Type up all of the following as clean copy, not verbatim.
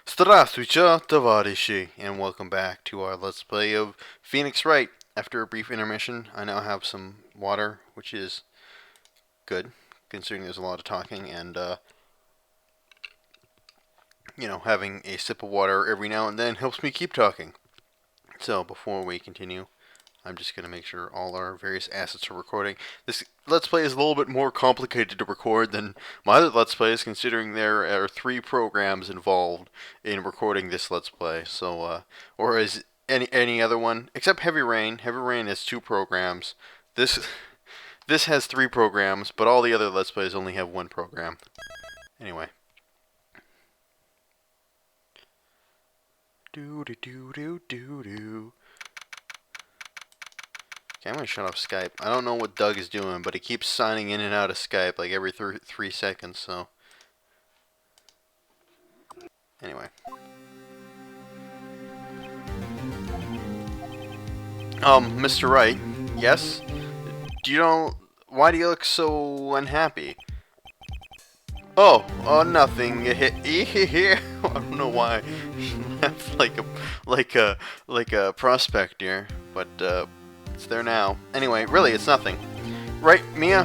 Здравствуйте, товарищи, and welcome back to our Let's Play of Phoenix Wright. After a brief intermission, I now have some water, which is good, considering there's a lot of talking, and, having a sip of water every now and then helps me keep talking. So, before we continue, I'm just going to make sure all our various assets are recording. This Let's Play is a little bit more complicated to record than my other Let's Plays, considering there are 3 programs involved in recording this Let's Play. So, or is any other one, except Heavy Rain. Heavy Rain has 2 programs. This this has 3 programs, but all the other Let's Plays only have 1 program. Anyway. Do do do do do do. Okay, I'm gonna shut off Skype. I don't know what Doug is doing, but he keeps signing in and out of Skype like every 3 seconds, so. Anyway. Mr. Wright, yes? Why do you look so unhappy? Oh, nothing. I don't know why. Laugh like a prospect here, but it's there now. Anyway, really, it's nothing. Right, Mia?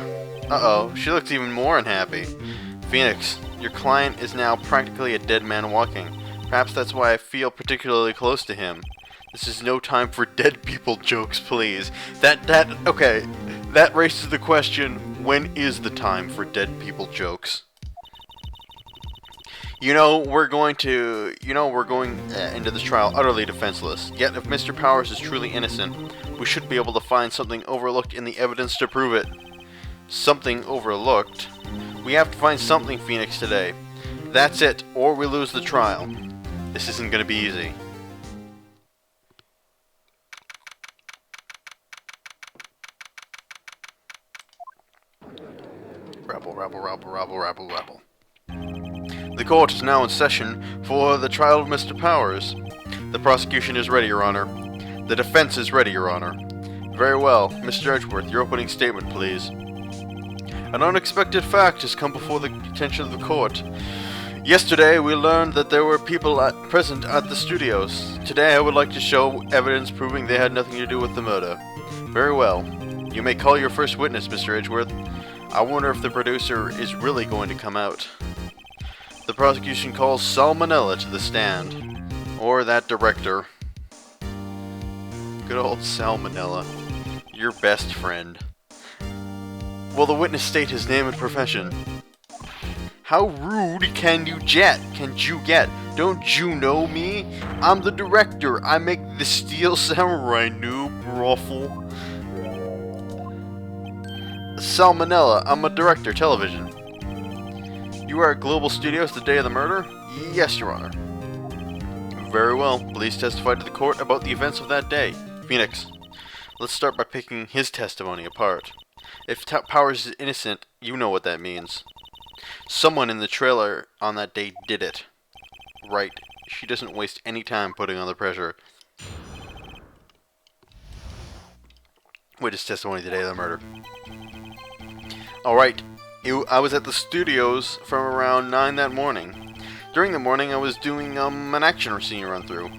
Uh-oh, she looks even more unhappy. Phoenix, your client is now practically a dead man walking. Perhaps that's why I feel particularly close to him. This is no time for dead people jokes, please. Okay, that raises the question, when is the time for dead people jokes? We're going into this trial utterly defenseless. Yet, if Mr. Powers is truly innocent, we should be able to find something overlooked in the evidence to prove it. Something overlooked? We have to find something, Phoenix, today. That's it, or we lose the trial. This isn't going to be easy. Rabble, rabble, rabble, rabble, rabble, rabble. The court is now in session for the trial of Mr. Powers. The prosecution is ready, Your Honor. The defense is ready, Your Honor. Very well. Mr. Edgeworth, your opening statement, please. An unexpected fact has come before the attention of the court. Yesterday, we learned that there were people present at the studios. Today, I would like to show evidence proving they had nothing to do with the murder. Very well. You may call your first witness, Mr. Edgeworth. I wonder if the producer is really going to come out. The prosecution calls Salmonella to the stand. Or that director. Good old Salmonella. Your best friend. Will the witness state his name and profession? How rude can you get? Don't you know me? I'm the director. I make the Steel Samurai, noob, ruffle. Salmonella, I'm a director, television. You are at Global Studios the day of the murder? Yes, Your Honor. Very well. Please testify to the court about the events of that day. Phoenix, let's start by picking his testimony apart. If Powers is innocent, you know what that means. Someone in the trailer on that day did it. Right. She doesn't waste any time putting on the pressure. Witness testimony the day of the murder. Alright. I was at the studios from around 9 that morning. During the morning, I was doing an action scene run-through.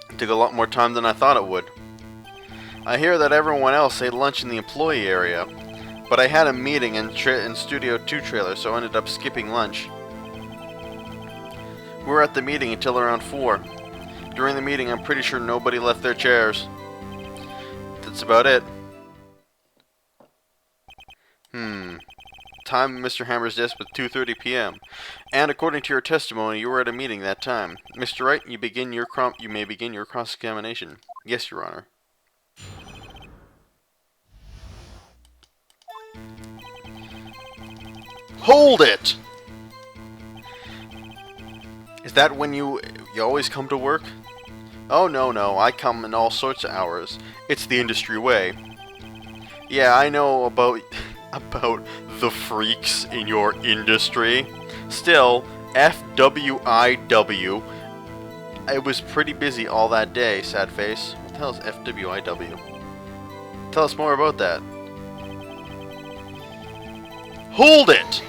It took a lot more time than I thought it would. I hear that everyone else ate lunch in the employee area, but I had a meeting in Studio 2 trailer, so I ended up skipping lunch. We were at the meeting until around 4. During the meeting, I'm pretty sure nobody left their chairs. That's about it. Time at Mr. Hammer's desk was 2:30 p.m. And according to your testimony, you were at a meeting that time. Mr. Wright, you may begin your cross-examination. Yes, Your Honor. Hold it! Is that when you always come to work? Oh, no, I come in all sorts of hours. It's the industry way. Yeah, I know about the freaks in your industry. Still, FWIW. I was pretty busy all that day, sad face. What the hell is FWIW? Tell us more about that. Hold it!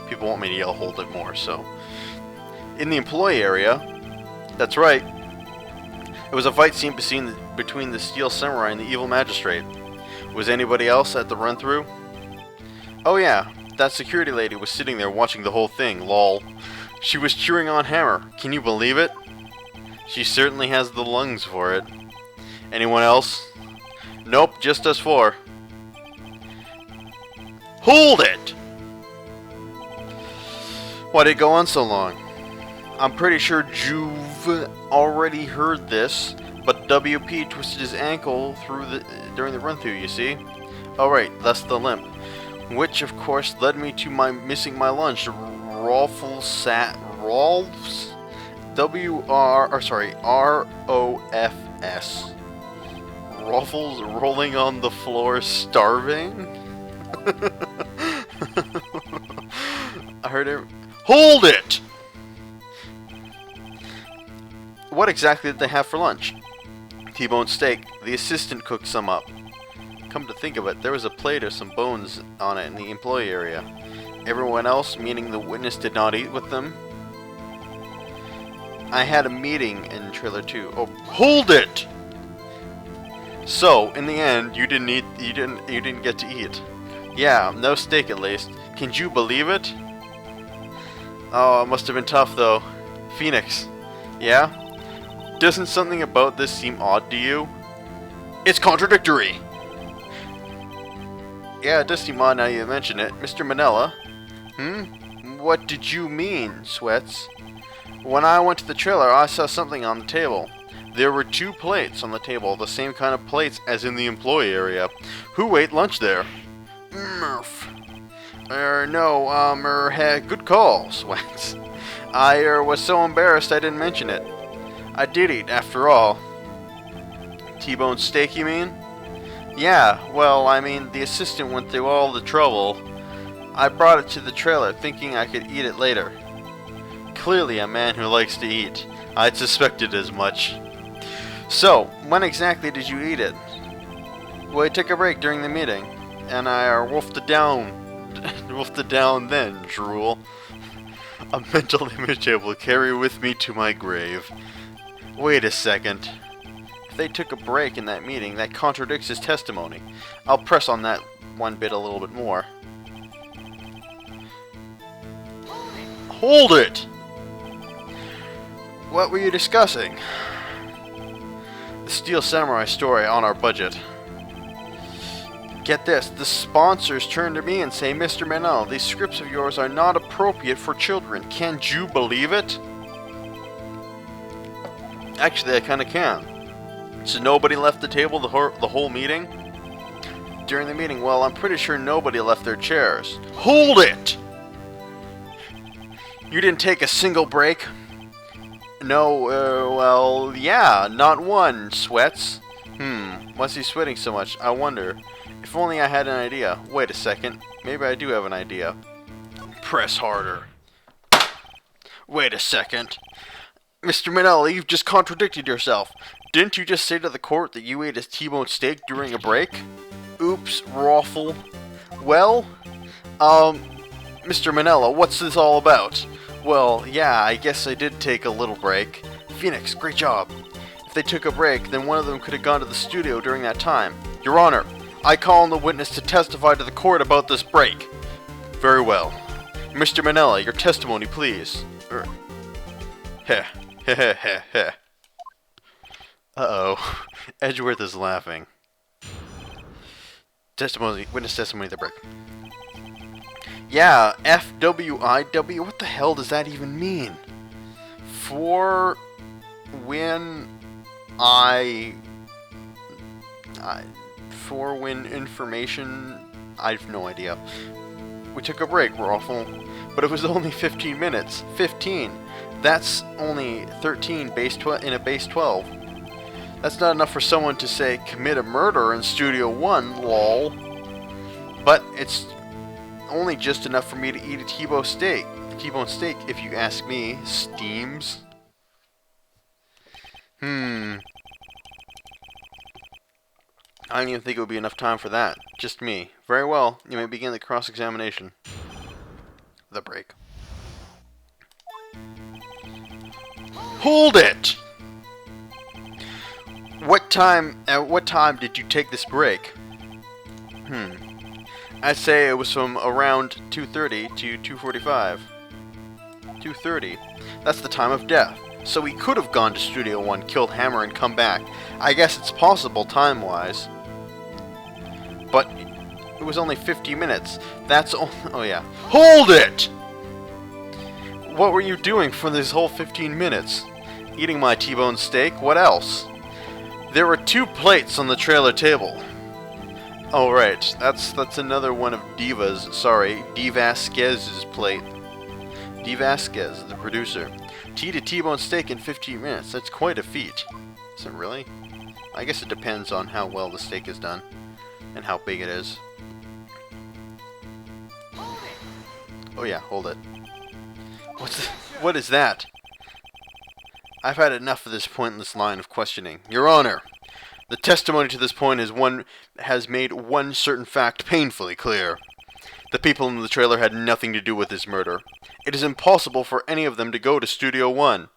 People want me to yell hold it more, so. In the employee area? That's right. It was a fight scene between the Steel Samurai and the Evil Magistrate. Was anybody else at the run-through? Oh yeah, that security lady was sitting there watching the whole thing, lol. She was cheering on Hammer. Can you believe it? She certainly has the lungs for it. Anyone else? Nope, just us four. Hold it! Why did it go on so long? I'm pretty sure Juve already heard this, but WP twisted his ankle during the run-through, you see? Oh right, that's the limp. Which, of course, led me to missing my lunch. Rolf's R-O-F-S. Ruffles rolling on the floor, starving? I heard it. Hold it! What exactly did they have for lunch? T-bone steak. The assistant cooked some up. Come to think of it, there was a plate of some bones on it in the employee area. Everyone else, meaning the witness, did not eat with them. I had a meeting in trailer 2. Oh, hold it! So, in the end, you didn't get to eat. Yeah, no steak at least. Can you believe it? Oh, it must have been tough though. Phoenix. Yeah? Doesn't something about this seem odd to you? It's contradictory! Yeah, it does seem odd now you mention it. Mr. Manella? What did you mean, Sweats? When I went to the trailer, I saw something on the table. There were 2 plates on the table, the same kind of plates as in the employee area. Who ate lunch there? Murph. Good call, Sweats. I was so embarrassed I didn't mention it. I did eat, after all. T-bone steak, you mean? Yeah, well, I mean, the assistant went through all the trouble. I brought it to the trailer, thinking I could eat it later. Clearly a man who likes to eat. I'd suspected as much. So, when exactly did you eat it? Well, I took a break during the meeting, and I wolfed it down. Wolfed it down then, drool. A mental image I will carry with me to my grave. Wait a second. If they took a break in that meeting, that contradicts his testimony. I'll press on that one bit a little bit more. Hold it! What were you discussing? The Steel Samurai story on our budget. Get this, the sponsors turn to me and say, Mr. Manel, these scripts of yours are not appropriate for children. Can't you believe it? Actually, I kinda can. So nobody left the table the whole meeting? During the meeting, well, I'm pretty sure nobody left their chairs. Hold it! You didn't take a single break? No, well, yeah, not one, Sweats. Why's he sweating so much? I wonder. If only I had an idea. Wait a second. Maybe I do have an idea. Press harder. Wait a second. Mr. Manella, you've just contradicted yourself. Didn't you just say to the court that you ate a T-bone steak during a break? Oops, Raffle. Well, Mr. Manella, what's this all about? Well, yeah, I guess I did take a little break. Phoenix, great job. If they took a break, then one of them could have gone to the studio during that time. Your Honor, I call on the witness to testify to the court about this break. Very well. Mr. Manella, your testimony, please. Heh. Heh heh heh heh. Uh-oh. Edgeworth is laughing. Witness testimony of the break. Yeah, FWIW, what the hell does that even mean? For when information, I have no idea. We took a break, Raffle, but it was only 15 minutes. 15. That's only 13 in a base 12. That's not enough for someone to say commit a murder in Studio 1, lol. But it's only just enough for me to eat a T-bone steak. T-bone steak, if you ask me. Steams. I don't even think it would be enough time for that. Just me. Very well. You may begin the cross-examination. The break. Hold it! At what time did you take this break? I'd say it was from around 2:30 to 2:45. 2:30. That's the time of death. So he could have gone to Studio 1, killed Hammer, and come back. I guess it's possible time-wise. But it was only 50 minutes. That's all. Oh yeah. Hold it! What were you doing for this whole 15 minutes? Eating my T-bone steak? What else? There were 2 plates on the trailer table. Oh right, that's another one of D. Vasquez's plate. D. Vasquez, the producer. To eat a T-bone steak in 15 minutes, that's quite a feat. Is it really? I guess it depends on how well the steak is done, and how big it is. Oh yeah, hold it. What is that? I've had enough of this pointless line of questioning. Your Honor, the testimony to this point has made one certain fact painfully clear. The people in the trailer had nothing to do with this murder. It is impossible for any of them to go to Studio 1.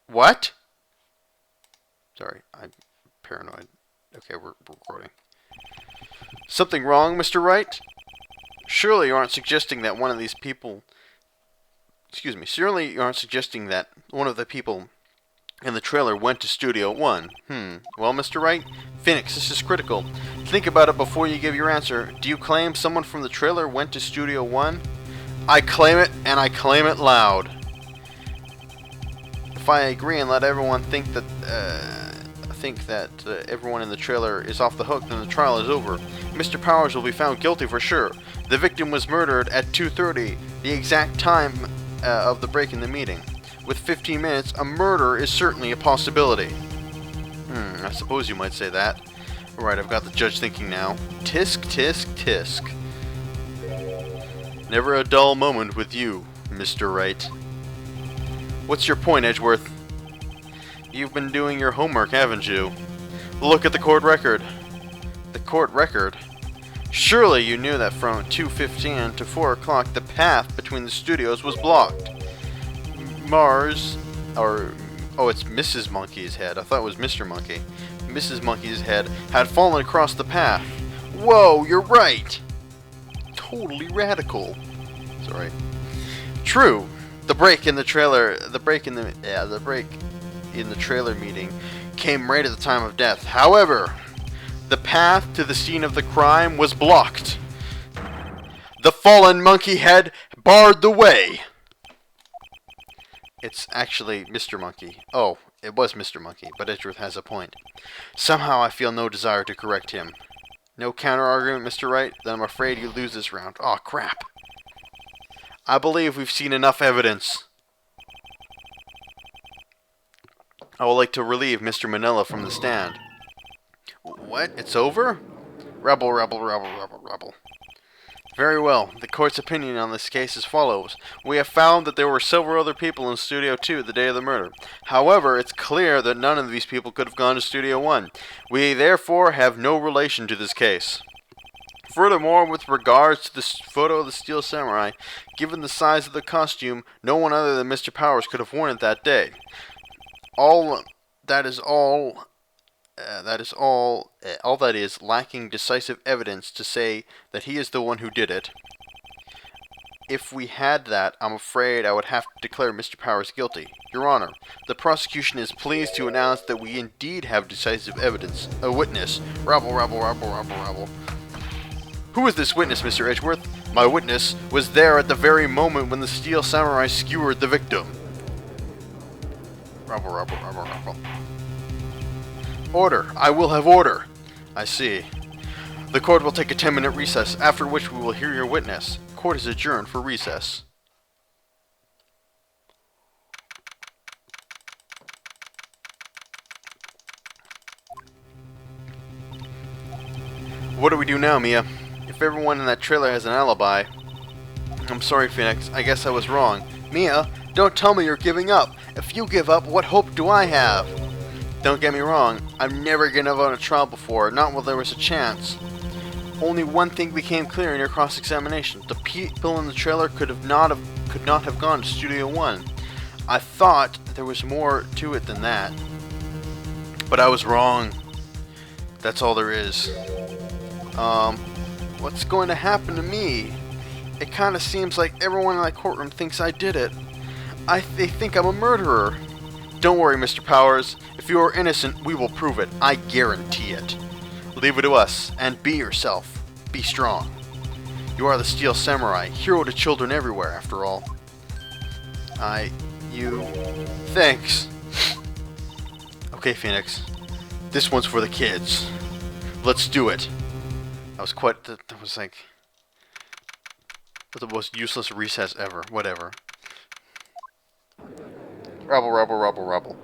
What? Sorry, I'm paranoid. Okay, we're recording. Something wrong, Mr. Wright? Surely you aren't suggesting that one of these people... Surely you aren't suggesting that one of the people in the trailer went to Studio 1. Well, Mr. Wright? Phoenix, this is critical. Think about it before you give your answer. Do you claim someone from the trailer went to Studio 1? I claim it, and I claim it loud. If I agree and let everyone think that everyone in the trailer is off the hook, then the trial is over. Mr. Powers will be found guilty for sure. The victim was murdered at 2:30, the exact time of the break in the meeting. With 15 minutes, a murder is certainly a possibility. I suppose you might say that. Alright, I've got the judge thinking now. Tisk, tisk, tisk. Never a dull moment with you, Mr. Wright. What's your point, Edgeworth? You've been doing your homework, haven't you? Look at the court record. The court record? Surely you knew that from 2:15 to 4 o'clock the path between the studios was blocked. It's Mrs. Monkey's head. I thought it was Mr. Monkey. Mrs. Monkey's head had fallen across the path. Whoa, you're right! Totally radical. Sorry. True. The break in the trailer meeting came right at the time of death. However, the path to the scene of the crime was blocked. The fallen monkey head barred the way. It's actually Mr. Monkey. Oh, it was Mr. Monkey, but Edgeworth has a point. Somehow I feel no desire to correct him. No counter-argument, Mr. Wright? Then I'm afraid you lose this round. Aw, crap. I believe we've seen enough evidence. I would like to relieve Mr. Manila from the stand. What? It's over? Rebel, rebel, rebel, rebel, rebel. Very well. The court's opinion on this case is as follows. We have found that there were several other people in Studio 2 the day of the murder. However, it's clear that none of these people could have gone to Studio 1. We therefore have no relation to this case. Furthermore, with regards to this photo of the Steel Samurai, given the size of the costume, no one other than Mr. Powers could have worn it that day. All that is lacking decisive evidence to say that he is the one who did it. If we had that, I'm afraid I would have to declare Mr. Powers guilty. Your Honor, the prosecution is pleased to announce that we indeed have decisive evidence. A witness. Rabble, rabble, rabble, rabble, rabble. Who is this witness, Mr. Edgeworth? My witness was there at the very moment when the Steel Samurai skewered the victim. Rabble, rabble, rabble, rabble. Order. I will have order. I see. The court will take a 10-minute recess, after which we will hear your witness. Court is adjourned for recess. What do we do now, Mia? If everyone in that trailer has an alibi... I'm sorry, Phoenix. I guess I was wrong. Mia, don't tell me you're giving up. If you give up, what hope do I have? Don't get me wrong. I've never given up on a trial before, not while there was a chance. Only one thing became clear in your cross-examination. The people in the trailer could not have gone to Studio 1. I thought there was more to it than that. But I was wrong. That's all there is. What's going to happen to me? It kind of seems like everyone in that courtroom thinks I did it. They think I'm a murderer. Don't worry, Mr. Powers. If you are innocent, we will prove it. I guarantee it. Leave it to us, and be yourself. Be strong. You are the Steel Samurai, hero to children everywhere, after all. Thanks. Okay, Phoenix. This one's for the kids. Let's do it. That was like the most useless recess ever. Whatever. Rubble.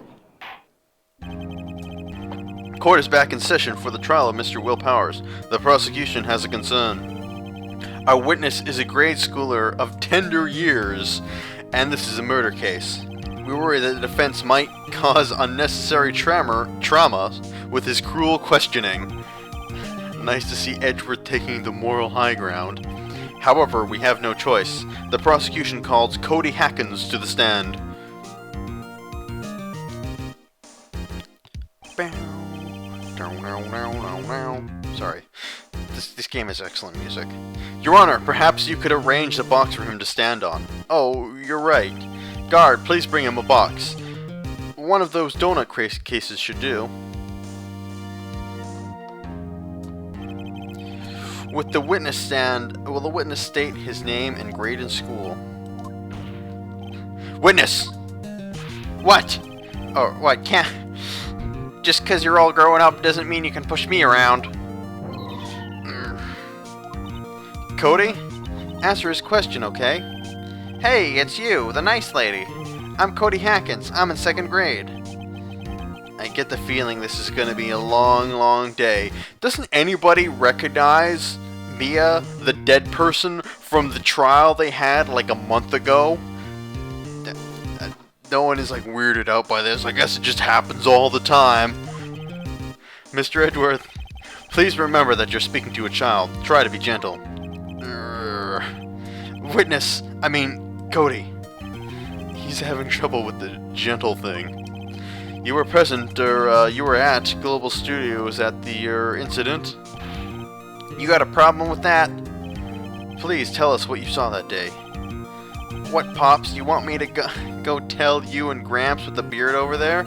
Court is back in session for the trial of Mr. Will Powers. The prosecution has a concern. Our witness is a grade schooler of tender years, and this is a murder case. We worry that the defense might cause unnecessary trauma with his cruel questioning. Nice to see Edgeworth taking the moral high ground. However, we have no choice. The prosecution calls Cody Hackins to the stand. Sorry. This game has excellent music. Your Honor, perhaps you could arrange the box for him to stand on. Oh, you're right. Guard, please bring him a box. One of those donut cases should do. With the witness stand, will the witness state his name and grade in school? Witness! What? Oh, what? Can't... Just because you're all growing up doesn't mean you can push me around. Cody? Answer his question, okay? Hey, it's you, the nice lady. I'm Cody Hackins. I'm in 2nd grade. I get the feeling this is going to be a long, long day. Doesn't anybody recognize Mia, the dead person, from the trial they had like a month ago? No one is like weirded out by this. I guess it just happens all the time. Mr. Edgeworth, please remember that you're speaking to a child. Try to be gentle. Cody. He's having trouble with the gentle thing. You were present, or you were at Global Studios at the incident. You got a problem with that? Please tell us what you saw that day. What, Pops? You want me to go tell you and Gramps with the beard over there?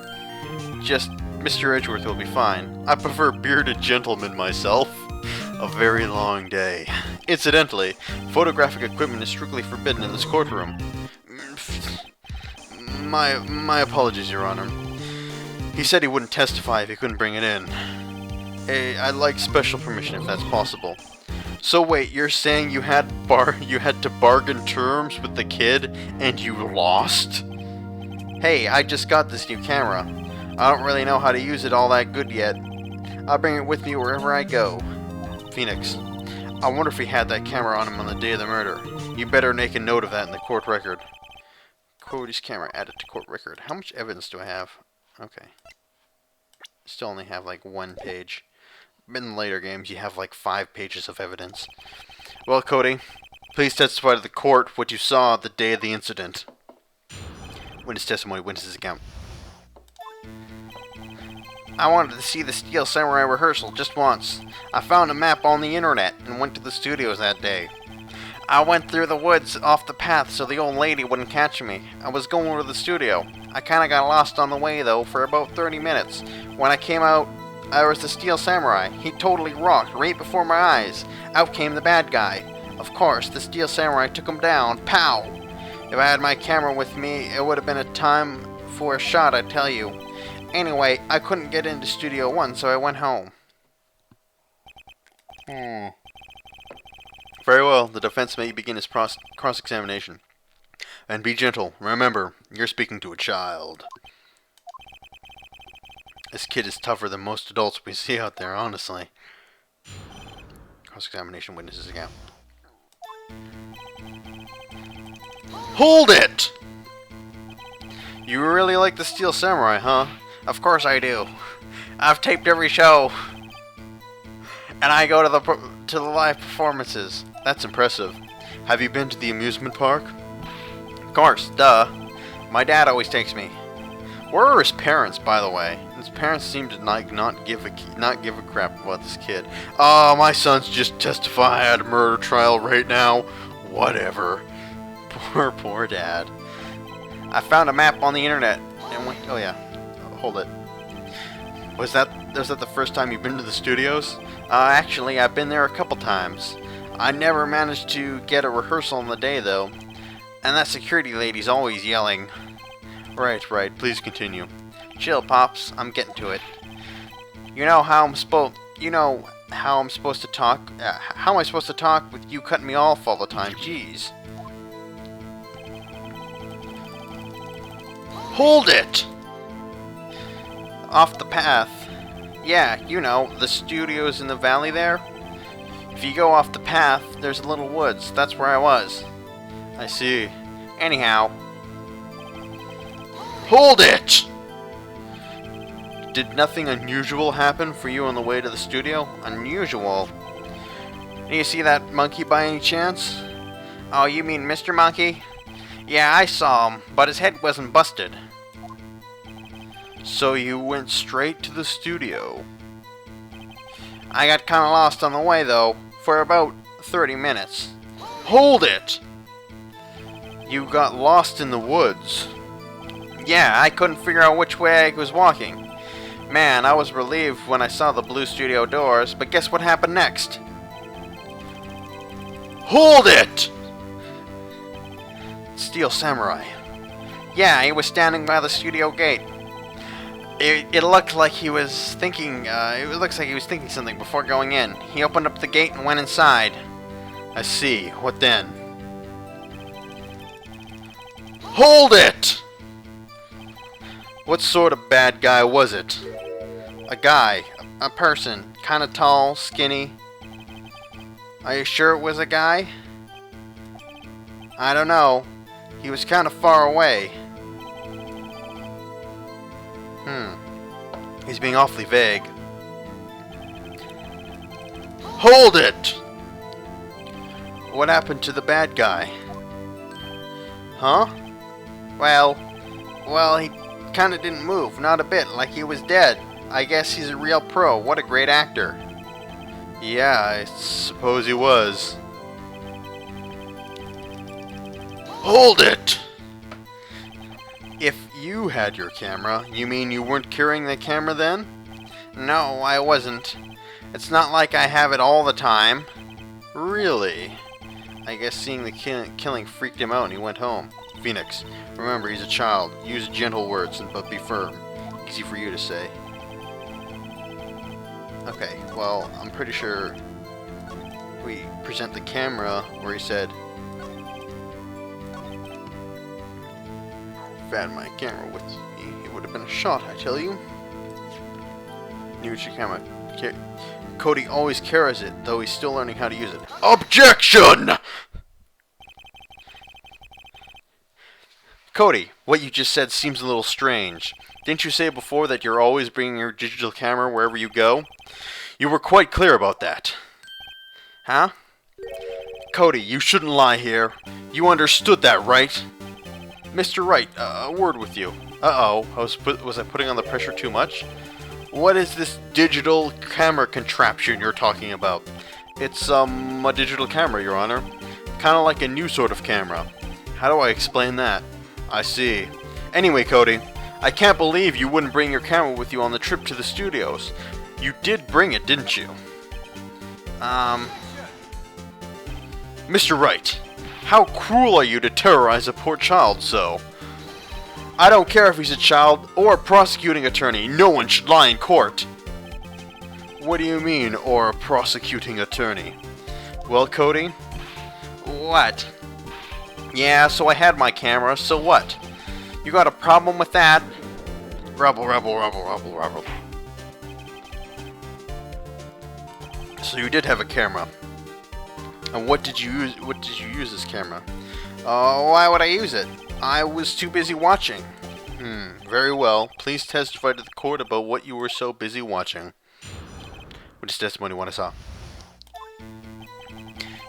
Just Mr. Edgeworth will be fine. I prefer bearded gentlemen myself. A very long day. Incidentally, photographic equipment is strictly forbidden in this courtroom. My apologies, Your Honor. He said he wouldn't testify if he couldn't bring it in. I'd like special permission if that's possible. So wait, you're saying you had to bargain terms with the kid and you lost? Hey, I just got this new camera. I don't really know how to use it all that good yet. I'll bring it with me wherever I go. Phoenix, I wonder if he had that camera on him on the day of the murder. You better make a note of that in the court record. Cody's camera added to court record. How much evidence do I have? Okay. Still only have like 1 page. In later games, you have like 5 pages of evidence. Well, Cody, please testify to the court what you saw the day of the incident. Witness testimony, witness's account. I wanted to see the Steel Samurai rehearsal just once. I found a map on the internet and went to the studios that day. I went through the woods off the path so the old lady wouldn't catch me. I was going to the studio. I kinda got lost on the way though for about 30 minutes. When I came out, there was the Steel Samurai. He totally rocked right before my eyes. Out came the bad guy. Of course, the Steel Samurai took him down. Pow! If I had my camera with me, it would have been a time for a shot, I tell you. Anyway, I couldn't get into Studio 1, so I went home. Very well, the defense may begin its cross-examination. And be gentle. Remember, you're speaking to a child. This kid is tougher than most adults we see out there, honestly. Cross-examination, witnesses account. Hold it! You really like the Steel Samurai, huh? Of course I do. I've taped every show. And I go to the live performances. That's impressive. Have you been to the amusement park? Of course, duh. My dad always takes me. Where are his parents, by the way? His parents seem to not give a crap about this kid. Oh, my son's just testifying at a murder trial right now. Whatever. Poor dad. I found a map on the internet and went. Oh yeah, hold it. Was that the first time you've been to the studios? Actually, I've been there a couple times. I never managed to get a rehearsal on the day though, and that security lady's always yelling. Right. Please continue. Chill, Pops. I'm getting to it. You know how I'm supposed to talk? How am I supposed to talk with you cutting me off all the time? Jeez. Hold it! Off the path. Yeah, you know, the studios in the valley there. If you go off the path, there's a little woods. That's where I was. I see. Anyhow. Hold it! Did nothing unusual happen for you on the way to the studio? Unusual? Do you see that monkey by any chance? Oh, you mean Mr. Monkey? Yeah, I saw him, but his head wasn't busted. So you went straight to the studio. I got kinda lost on the way, though, for about 30 minutes. Hold it! You got lost in the woods. Yeah, I couldn't figure out which way I was walking. Man, I was relieved when I saw the blue studio doors, but guess what happened next? Hold it! Steel Samurai. Yeah, he was standing by the studio gate. It looked like he was thinking, something before going in. He opened up the gate and went inside. I see. What then? Hold it! What sort of bad guy was it? A guy. A person. Kinda tall, skinny. Are you sure it was a guy? I don't know. He was kinda far away. He's being awfully vague. Hold it! What happened to the bad guy? Huh? Well, he kinda didn't move, not a bit, like he was dead. I guess he's a real pro. What a great actor. Yeah, I suppose he was. Hold it! If you had your camera, you mean you weren't carrying the camera then? No, I wasn't. It's not like I have it all the time. Really? I guess seeing the killing freaked him out and he went home. Phoenix, remember he's a child. Use gentle words, but be firm. Easy for you to say. Okay, well, I'm pretty sure we present the camera where he said, if I had my camera with me, it would have been a shot, I tell you. Use your camera. Cody always carries it, though he's still learning how to use it. Objection! Cody, what you just said seems a little strange. Didn't you say before that you're always bringing your digital camera wherever you go? You were quite clear about that. Huh? Cody, you shouldn't lie here. You understood that, right? Mr. Wright, a word with you. Uh-oh, was I putting on the pressure too much? What is this digital camera contraption you're talking about? It's, a digital camera, Your Honor. Kinda like a new sort of camera. How do I explain that? I see. Anyway, Cody, I can't believe you wouldn't bring your camera with you on the trip to the studios. You did bring it, didn't you? Mr. Wright, how cruel are you to terrorize a poor child so? I don't care if he's a child or a prosecuting attorney. No one should lie in court. What do you mean, or a prosecuting attorney? Well, Cody? What? Yeah, so I had my camera, so what? You got a problem with that? Rebel. So you did have a camera. And what did you use this camera? Why would I use it? I was too busy watching. Very well. Please testify to the court about what you were so busy watching. What is testimony what I saw?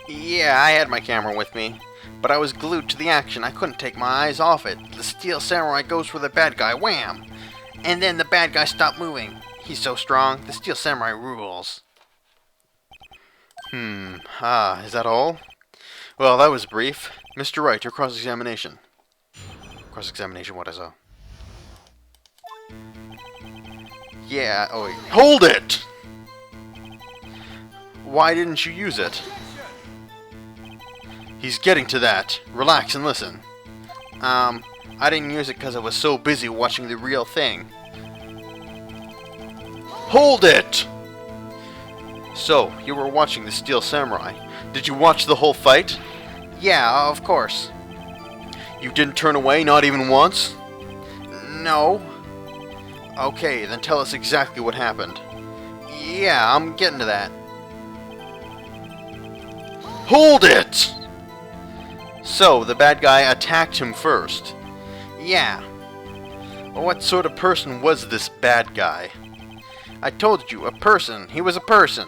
Yeah, I had my camera with me. but I was glued to the action. I couldn't take my eyes off it. The Steel Samurai goes for the bad guy. Wham! And then the bad guy stopped moving. He's so strong. The Steel Samurai rules. Is that all? Well, that was brief. Mr. Wright, your cross-examination. Cross-examination, what is that? Yeah, oh wait. Hold it! Why didn't you use it? He's getting to that. Relax and listen. I didn't use it because I was so busy watching the real thing. Hold it! So, you were watching the Steel Samurai. Did you watch the whole fight? Yeah, of course. You didn't turn away, not even once? No. Okay, then tell us exactly what happened. Yeah, I'm getting to that. Hold it! So, the bad guy attacked him first. Yeah. Well, what sort of person was this bad guy? I told you, a person. He was a person.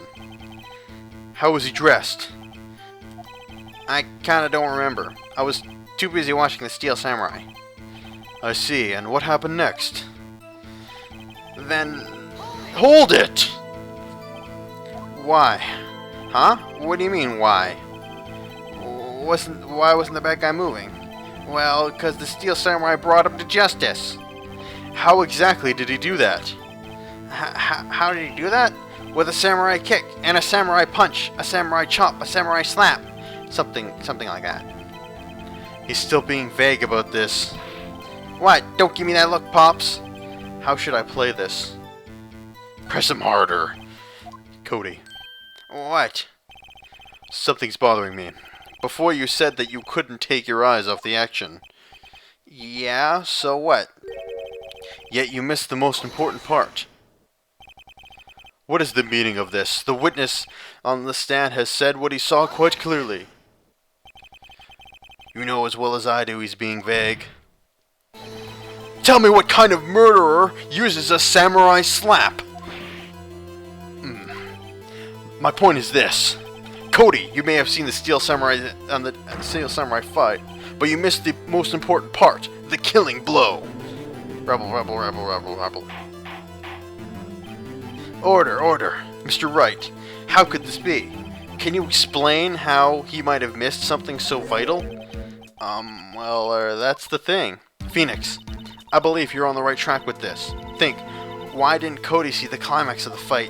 How was he dressed? I kinda don't remember. I was too busy watching the Steel Samurai. I see, and what happened next? Then... Hold it! Why? Huh? What do you mean, why? Why wasn't the bad guy moving? Well, because the Steel Samurai brought him to justice. How exactly did he do that? How did he do that? With a samurai kick, and a samurai punch, a samurai chop, a samurai slap. Something like that. He's still being vague about this. What? Don't give me that look, Pops. How should I play this? Press him harder. Cody. What? Something's bothering me. Before you said that you couldn't take your eyes off the action. Yeah, so what? Yet you missed the most important part. What is the meaning of this? The witness on the stand has said what he saw quite clearly. You know as well as I do he's being vague. Tell me what kind of murderer uses a samurai slap? My point is this. Cody, you may have seen the Steel Samurai on the Steel Samurai fight, but you missed the most important part, the killing blow. Rebel. Order. Mr. Wright, how could this be? Can you explain how he might have missed something so vital? That's the thing. Phoenix, I believe you're on the right track with this. Think, why didn't Cody see the climax of the fight?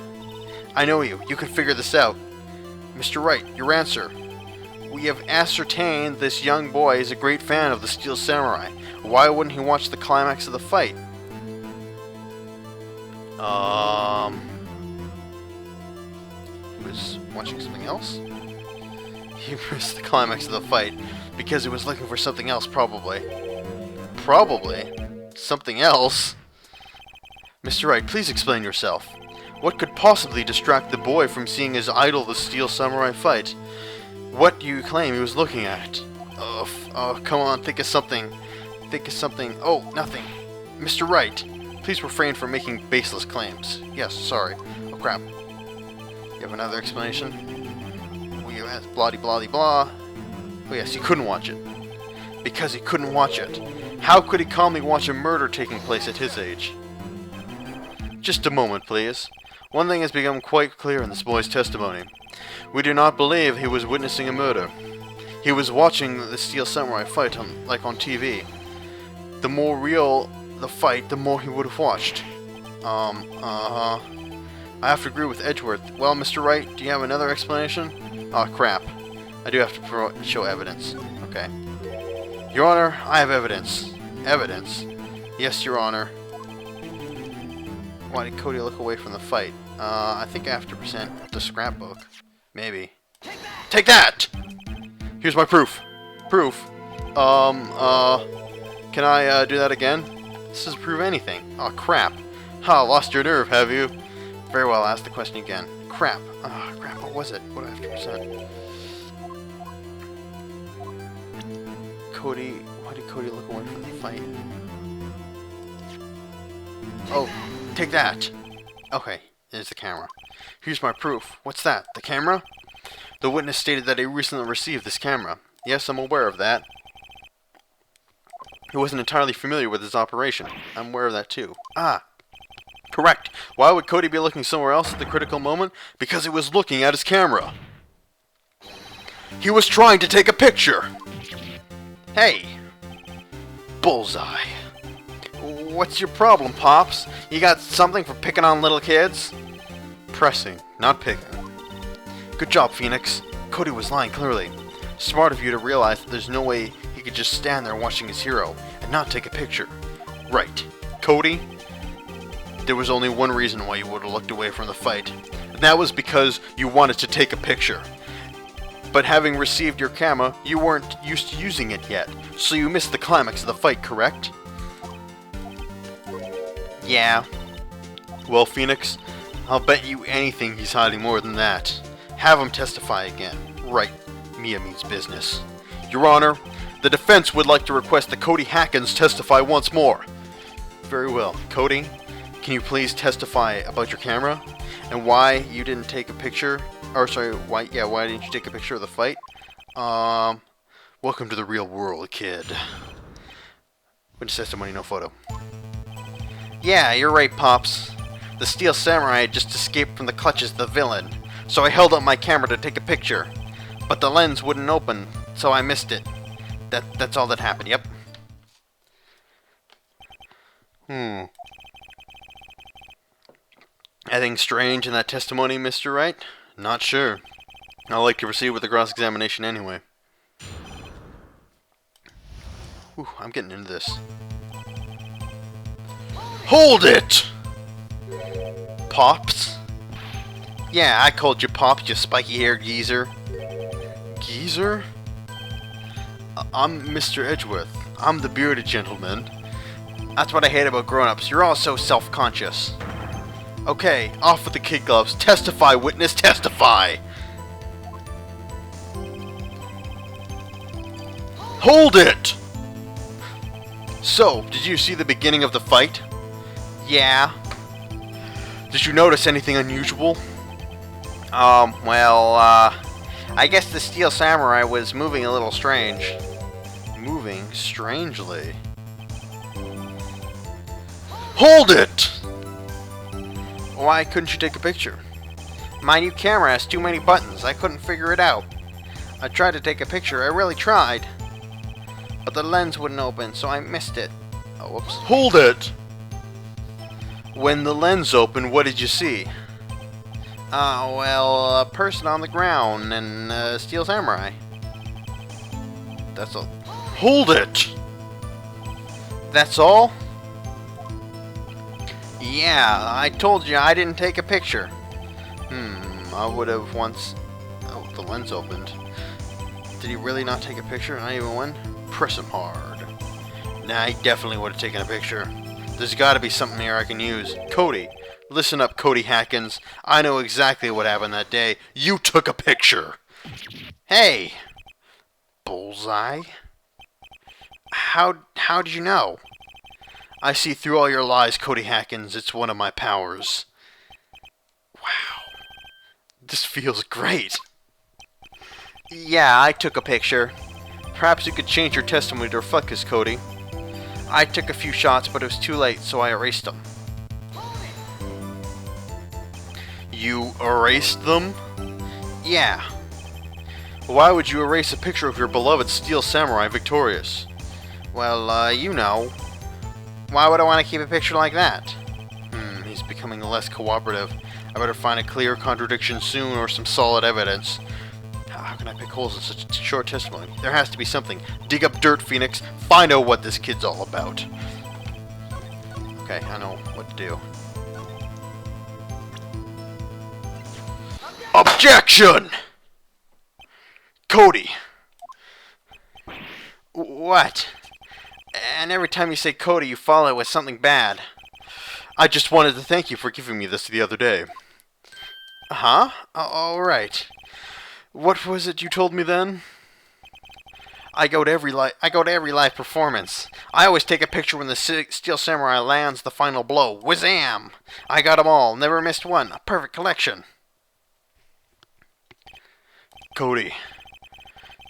I know you can figure this out. Mr. Wright, your answer. We have ascertained this young boy is a great fan of the Steel Samurai. Why wouldn't he watch the climax of the fight? He was watching something else? He missed the climax of the fight because he was looking for something else, probably. Probably? Something else? Mr. Wright, please explain yourself. What could possibly distract the boy from seeing his idol, the Steel Samurai, fight? What do you claim he was looking at? Come on, think of something. Oh, nothing. Mr. Wright, please refrain from making baseless claims. Yes, sorry. Oh, crap. You have another explanation? You asked blah blah blah. Oh, yes, he couldn't watch it. Because he couldn't watch it. How could he calmly watch a murder taking place at his age? Just a moment, please. One thing has become quite clear in this boy's testimony. We do not believe he was witnessing a murder. He was watching the Steel Samurai fight on TV. The more real the fight, the more he would have watched. I have to agree with Edgeworth. Well, Mr. Wright, do you have another explanation? Oh, crap. I do have to show evidence. Okay. Your Honor, I have evidence. Evidence? Yes, Your Honor. Why did Cody look away from the fight? I think I have to present the scrapbook. Maybe. Take that! Here's my proof. Proof? Can I do that again? This doesn't prove anything. Oh, crap. Ha, lost your nerve, have you? Very well, ask the question again. Crap. Ah, crap, what was it? What do I have to present? Cody... Why did Cody look away from the fight? Oh, take that! Okay, there's the camera. Here's my proof. What's that? The camera? The witness stated that he recently received this camera. Yes, I'm aware of that. He wasn't entirely familiar with his operation. I'm aware of that too. Ah, correct. Why would Cody be looking somewhere else at the critical moment? Because he was looking at his camera. He was trying to take a picture. Hey. Bullseye. What's your problem, Pops? You got something for picking on little kids? Pressing, not picking. Good job, Phoenix. Cody was lying clearly. Smart of you to realize that there's no way he could just stand there watching his hero and not take a picture. Right. Cody, there was only one reason why you would have looked away from the fight, and that was because you wanted to take a picture. But having received your camera, you weren't used to using it yet, so you missed the climax of the fight, correct? Yeah. Well, Phoenix, I'll bet you anything he's hiding more than that. Have him testify again. Right. Mia means business. Your Honor, the defense would like to request that Cody Hackins testify once more. Very well. Cody, can you please testify about your camera and why you didn't take a picture? Or sorry, why didn't you take a picture of the fight? Welcome to the real world, kid. Witness testimony, no photo. Yeah, you're right, Pops. The Steel Samurai had just escaped from the clutches of the villain, so I held up my camera to take a picture. But the lens wouldn't open, so I missed it. That's all that happened, yep. Anything strange in that testimony, Mr. Wright? Not sure. I'd like to proceed with the cross-examination anyway. Whew, I'm getting into this. Hold it! Pops? Yeah, I called you Pops, you spiky-haired geezer. Geezer? I'm Mr. Edgeworth. I'm the bearded gentleman. That's what I hate about grown-ups. You're all so self-conscious. Okay, off with the kid gloves. Testify, witness, testify! Hold it! So, did you see the beginning of the fight? Yeah. Did you notice anything unusual? I guess the Steel Samurai was moving a little strange. Moving strangely. Hold it! Why couldn't you take a picture? My new camera has too many buttons. I couldn't figure it out. I tried to take a picture. I really tried. But the lens wouldn't open, so I missed it. Oh, whoops. Hold it! When the lens opened, what did you see? A person on the ground and a Steel Samurai. That's all. Hold it! That's all? Yeah, I told you I didn't take a picture. I would have once... Oh, the lens opened. Did he really not take a picture? Not even one? Press him hard. Nah, he definitely would have taken a picture. There's gotta be something here I can use. Cody, listen up, Cody Hackins. I know exactly what happened that day. You took a picture. Hey! Bullseye? How did you know? I see through all your lies, Cody Hackins. It's one of my powers. Wow. This feels great. Yeah, I took a picture. Perhaps you could change your testimony to reflect this, Cody. I took a few shots, but it was too late, so I erased them. You erased them? Yeah. Why would you erase a picture of your beloved Steel Samurai victorious? Well, you know. Why would I want to keep a picture like that? He's becoming less cooperative. I better find a clear contradiction soon or some solid evidence. How can I pick holes in such a short testimony? There has to be something. Dig up dirt, Phoenix. Find out what this kid's all about. Okay, I know what to do. Objection! Cody! What? And every time you say Cody, you follow it with something bad. I just wanted to thank you for giving me this the other day. Huh? All right. What was it you told me then? I go to every live performance. I always take a picture when the Steel Samurai lands the final blow. Wazam! I got 'em all. Never missed one. A perfect collection. Cody,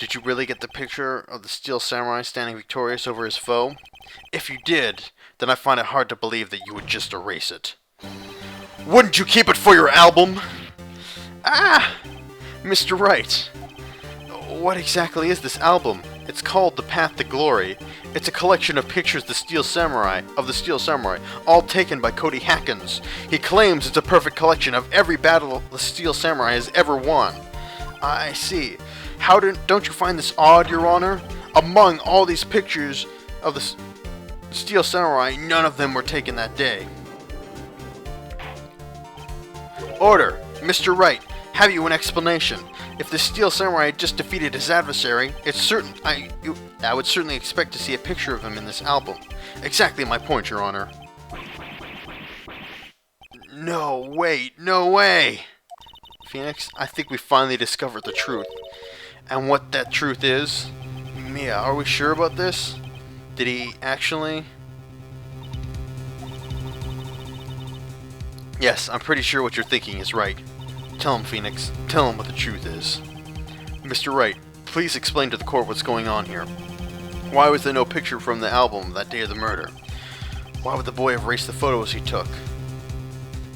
Did you really get the picture of the Steel Samurai standing victorious over his foe? If you did, then I find it hard to believe that you would just erase it. Wouldn't you keep it for your album? Ah! Mr. Wright. What exactly is this album? It's called The Path to Glory. It's a collection of pictures of the Steel Samurai, all taken by Cody Hackins. He claims it's a perfect collection of every battle the Steel Samurai has ever won. I see. Don't you find this odd, Your Honor? Among all these pictures of the Steel Samurai, none of them were taken that day. Order! Mr. Wright, have you an explanation? If the Steel Samurai had just defeated his adversary, I would certainly expect to see a picture of him in this album. Exactly my point, Your Honor. No, wait, no way! Phoenix, I think we finally discovered the truth. And what that truth is? Mia, are we sure about this? Did he actually? Yes, I'm pretty sure what you're thinking is right. Tell him, Phoenix. Tell him what the truth is. Mr. Wright, please explain to the court what's going on here. Why was there no picture from the album that day of the murder? Why would the boy erase the photos he took?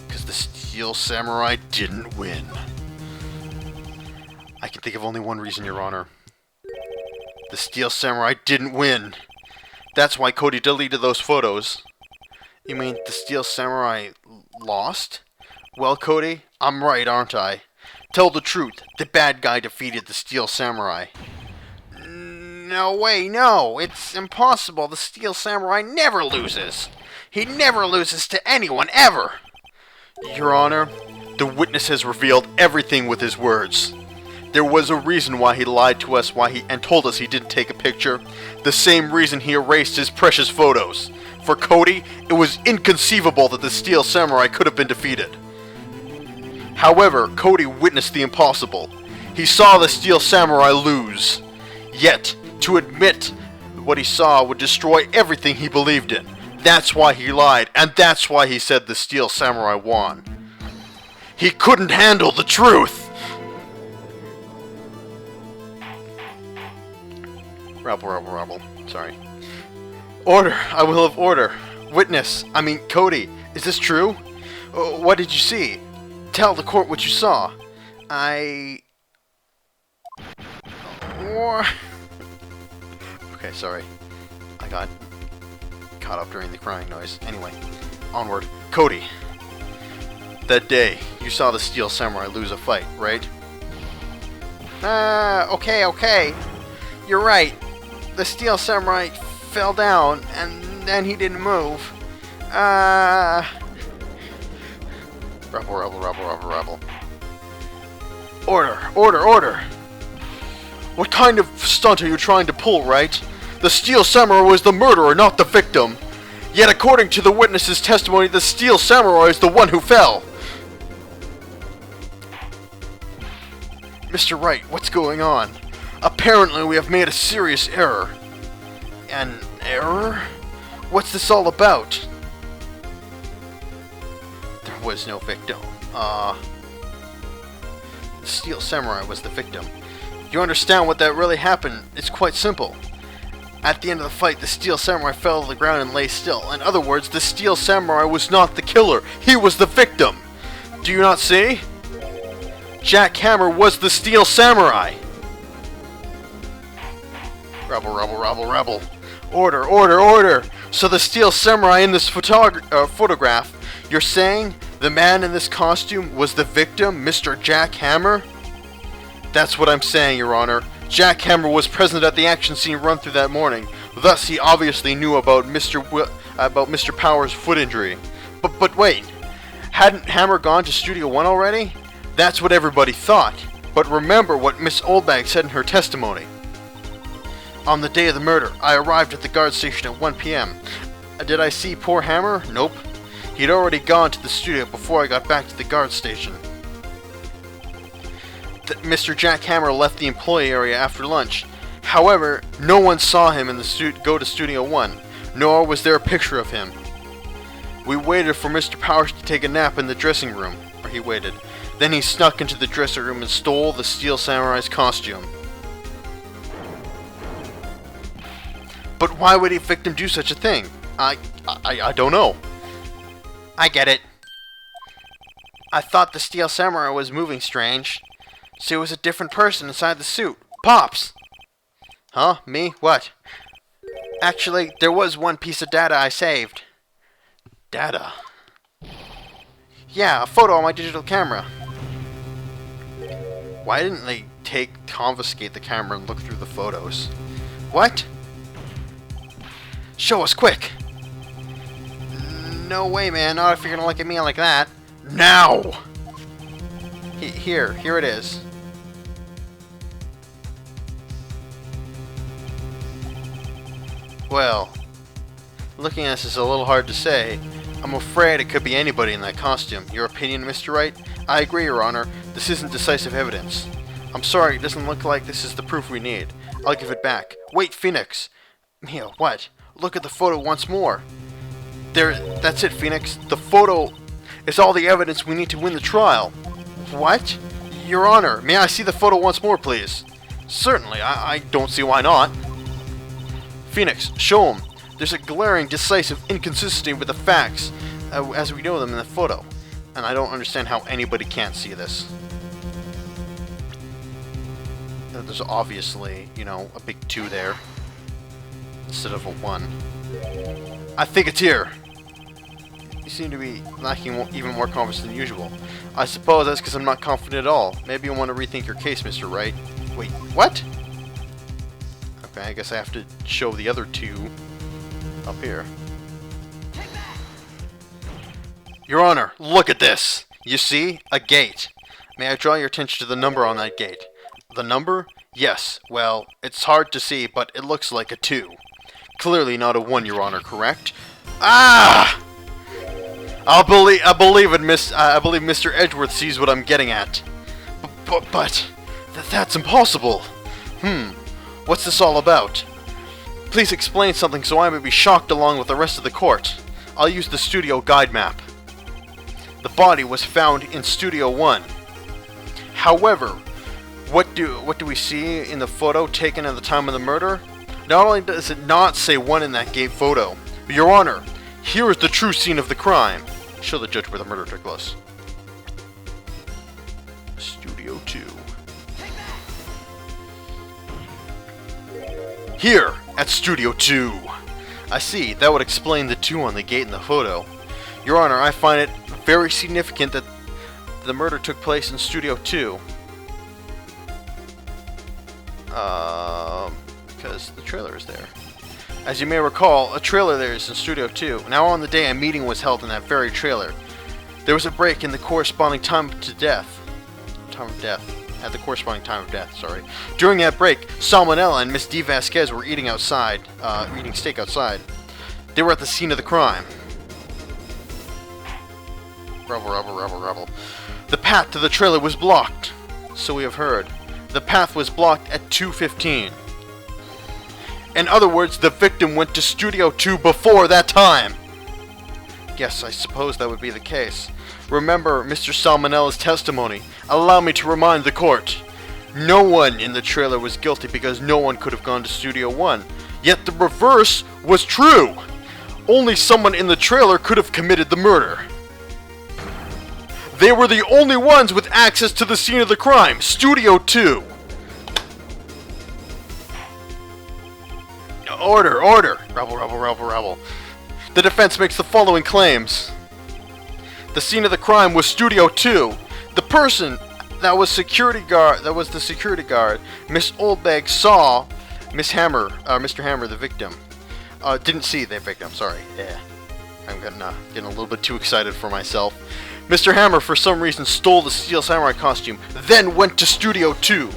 Because the Steel Samurai didn't win. I can think of only one reason, Your Honor. The Steel Samurai didn't win. That's why Cody deleted those photos. You mean the Steel Samurai lost? Well, Cody, I'm right, aren't I? Tell the truth. The bad guy defeated the Steel Samurai. No way, no. It's impossible. The Steel Samurai never loses. He never loses to anyone, ever. Your Honor, the witness has revealed everything with his words. There was a reason why he lied to us and told us he didn't take a picture. The same reason he erased his precious photos. For Cody, it was inconceivable that the Steel Samurai could have been defeated. However, Cody witnessed the impossible. He saw the Steel Samurai lose. Yet, to admit what he saw would destroy everything he believed in. That's why he lied, and that's why he said the Steel Samurai won. He couldn't handle the truth! Rabble. Sorry. Order! I will have order. Cody, is this true? What did you see? Tell the court what you saw. Okay, sorry. I got caught up during the crying noise. Anyway, onward. Cody. That day, you saw the Steel Samurai lose a fight, right? Okay. You're right. The Steel Samurai fell down, and then he didn't move. Rebel. Order. What kind of stunt are you trying to pull, right? The Steel Samurai was the murderer, not the victim. Yet according to the witness's testimony, the Steel Samurai is the one who fell. Mr. Wright, what's going on? Apparently we have made a serious error. An error? What's this all about? There was no victim. The Steel Samurai was the victim. You understand what that really happened? It's quite simple. At the end of the fight, the Steel Samurai fell to the ground and lay still. In other words, the Steel Samurai was not the killer. He was the victim. Do you not see? Jack Hammer was the Steel Samurai. Rebel. Order. So the Steel Samurai in this photograph, you're saying the man in this costume was the victim, Mr. Jack Hammer? That's what I'm saying, Your Honor. Jack Hammer was present at the action scene run through that morning. Thus, he obviously knew about Mr. Power's foot injury. But wait, hadn't Hammer gone to Studio One already? That's what everybody thought. But remember what Miss Oldbag said in her testimony. On the day of the murder, I arrived at the guard station at 1 p.m. Did I see poor Hammer? Nope. He'd already gone to the studio before I got back to the guard station. Mr. Jack Hammer left the employee area after lunch. However, no one saw him go to Studio One, nor was there a picture of him. We waited for Mr. Powers to take a nap in the dressing room, or he waited. Then he snuck into the dressing room and stole the Steel Samurai's costume. But why would a victim do such a thing? I don't know. I get it. I thought the Steel Samurai was moving strange. So it was a different person inside the suit. Pops! Huh? Me? What? Actually, there was one piece of data I saved. Data? Yeah, a photo on my digital camera. Why didn't they confiscate the camera and look through the photos? What? Show us, quick! No way, man. Not if you're gonna look at me like that. Now! Here it is. Well, looking at this is a little hard to say. I'm afraid it could be anybody in that costume. Your opinion, Mr. Wright? I agree, Your Honor. This isn't decisive evidence. I'm sorry, it doesn't look like this is the proof we need. I'll give it back. Wait, Phoenix! Mia, what? Look at the photo once more. That's it, Phoenix. The photo is all the evidence we need to win the trial. What? Your Honor, may I see the photo once more, please? Certainly, I don't see why not. Phoenix, show him. There's a glaring, decisive inconsistency with the facts as we know them in the photo. And I don't understand how anybody can't see this. There's obviously, you know, a big 2 there instead of a 1. I think it's here. You seem to be lacking even more confidence than usual. I suppose that's because I'm not confident at all. Maybe you want to rethink your case, Mr. Wright. Wait, what? Okay, I guess I have to show the other 2 up here. Your Honor, look at this! You see? A gate. May I draw your attention to the number on that gate? The number? Yes. Well, it's hard to see, but it looks like a 2. Clearly not a 1, Your Honor, correct? Ah! I believe Mr. Edgeworth sees what I'm getting at. But that's impossible. What's this all about? Please explain something so I may be shocked along with the rest of the court. I'll use the studio guide map. The body was found in Studio 1. However, what do we see in the photo taken at the time of the murder? Not only does it not say 1 in that gate photo, but Your Honor, here is the true scene of the crime. Show the judge where the murder took place. Studio 2. Here, at Studio 2. I see, that would explain the 2 on the gate in the photo. Your Honor, I find it very significant that the murder took place in Studio 2. Because the trailer is there. As you may recall, a trailer there is in Studio 2. Now on the day a meeting was held in that very trailer. There was a break in the corresponding time of death. At the corresponding time of death, sorry. During that break, Salmonella and Miss D. Vasquez were eating outside, eating steak outside. They were at the scene of the crime. Rebel. The path to the trailer was blocked. So we have heard. The path was blocked at 2:15. In other words, the victim went to Studio 2 before that time. Yes, I suppose that would be the case. Remember Mr. Salmonella's testimony. Allow me to remind the court. No one in the trailer was guilty because no one could have gone to Studio 1. Yet the reverse was true. Only someone in the trailer could have committed the murder. They were the only ones with access to the scene of the crime, Studio 2. Order. Rebel. The defense makes the following claims. The scene of the crime was Studio 2. The person that was the security guard, Miss Oldbag, saw Mr. Hammer, the victim. Didn't see the victim, sorry. Yeah. I'm getting a little bit too excited for myself. Mr. Hammer, for some reason, stole the Steel Samurai costume, then went to Studio 2.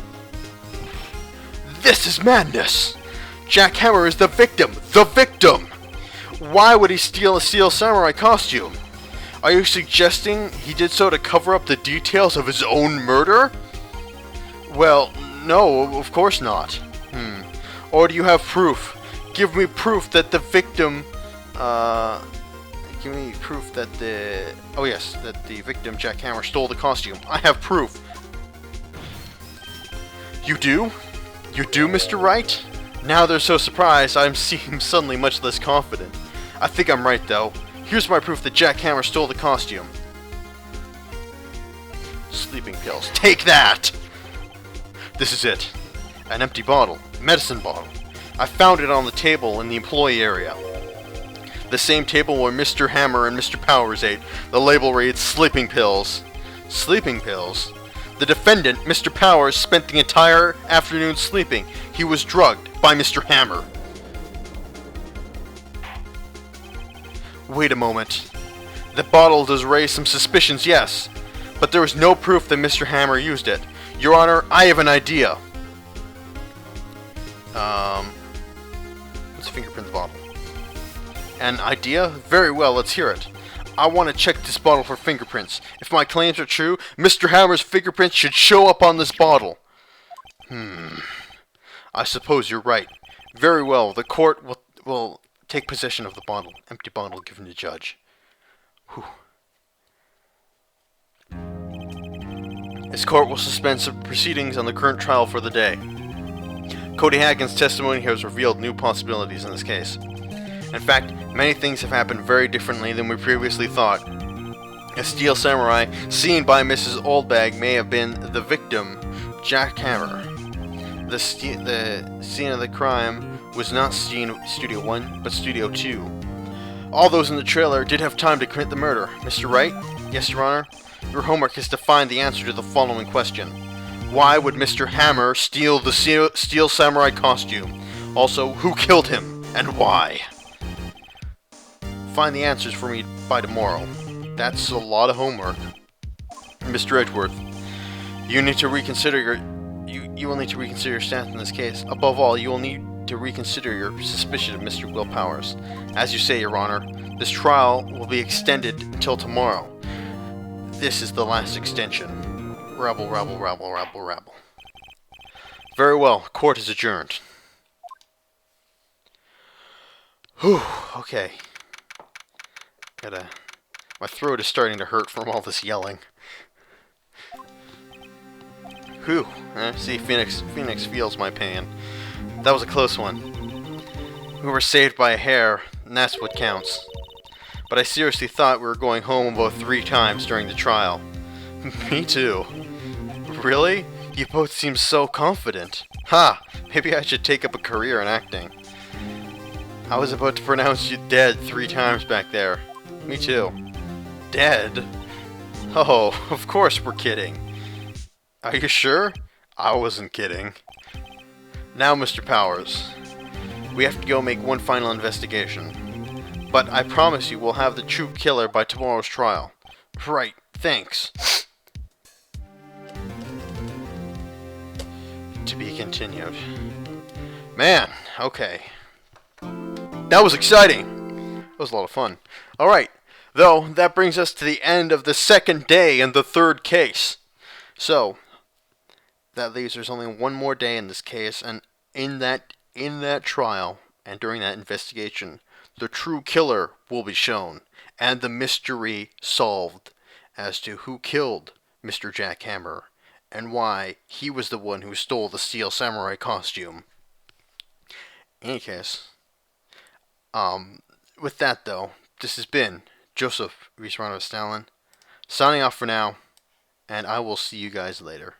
This is madness! Jack Hammer is the victim! The victim! Why would he steal a Steel Samurai costume? Are you suggesting he did so to cover up the details of his own murder? Well, no, of course not. Or do you have proof? Give me proof that the victim, give me proof that that the victim, Jack Hammer, stole the costume. I have proof. You do? You do, Mr. Wright? Now they're so surprised I seem suddenly much less confident. I think I'm right though. Here's my proof that Jack Hammer stole the costume. Sleeping pills. Take that! This is it. An empty bottle. Medicine bottle. I found it on the table in the employee area. The same table where Mr. Hammer and Mr. Powers ate. The label reads sleeping pills. Sleeping pills? The defendant, Mr. Powers, spent the entire afternoon sleeping. He was drugged by Mr. Hammer. Wait a moment. The bottle does raise some suspicions, yes. But there is no proof that Mr. Hammer used it. Your Honor, I have an idea. Let's fingerprint the bottle. An idea? Very well, let's hear it. I want to check this bottle for fingerprints. If my claims are true, Mr. Hammer's fingerprints should show up on this bottle. I suppose you're right. Very well, the court will take possession of the bottle. Empty bottle given to judge. Whew. This court will suspend some proceedings on the current trial for the day. Cody Hagen's testimony has revealed new possibilities in this case. In fact, many things have happened very differently than we previously thought. A steel samurai seen by Mrs. Oldbag may have been the victim, Jack Hammer. The scene of the crime was not Studio 1, but Studio 2. All those in the trailer did have time to commit the murder. Mr. Wright? Yes, Your Honor? Your homework is to find the answer to the following question. Why would Mr. Hammer steal the steel samurai costume? Also, who killed him, and why? Find the answers for me by tomorrow. That's a lot of homework. Mr. Edgeworth, you need to reconsider you will need to reconsider your stance in this case. Above all, you will need to reconsider your suspicion of Mr. Will Powers. As you say, Your Honor, this trial will be extended until tomorrow. This is the last extension. Rabble, rabble, rabble, rabble, rabble. Very well, court is adjourned. Whew, okay. My throat is starting to hurt from all this yelling. Whew, see, Phoenix feels my pain. That was a close one. We were saved by a hair, and that's what counts. But I seriously thought we were going home about 3 times during the trial. Me too. Really? You both seem so confident. Ha! Maybe I should take up a career in acting. I was about to pronounce you dead 3 times back there. Me too. Dead? Oh, of course we're kidding. Are you sure? I wasn't kidding. Now, Mr. Powers, we have to go make one final investigation. But I promise you we'll have the true killer by tomorrow's trial. Right, thanks. To be continued. Man, okay. That was exciting. That was a lot of fun. Alright, though, that brings us to the end of the second day in the third case. So, that leaves there's only one more day in this case, and in that trial, and during that investigation, the true killer will be shown, and the mystery solved as to who killed Mr. Jack Hammer, and why he was the one who stole the steel samurai costume. In any case, with that though, this has been Joseph Reese-Stalin, signing off for now, and I will see you guys later.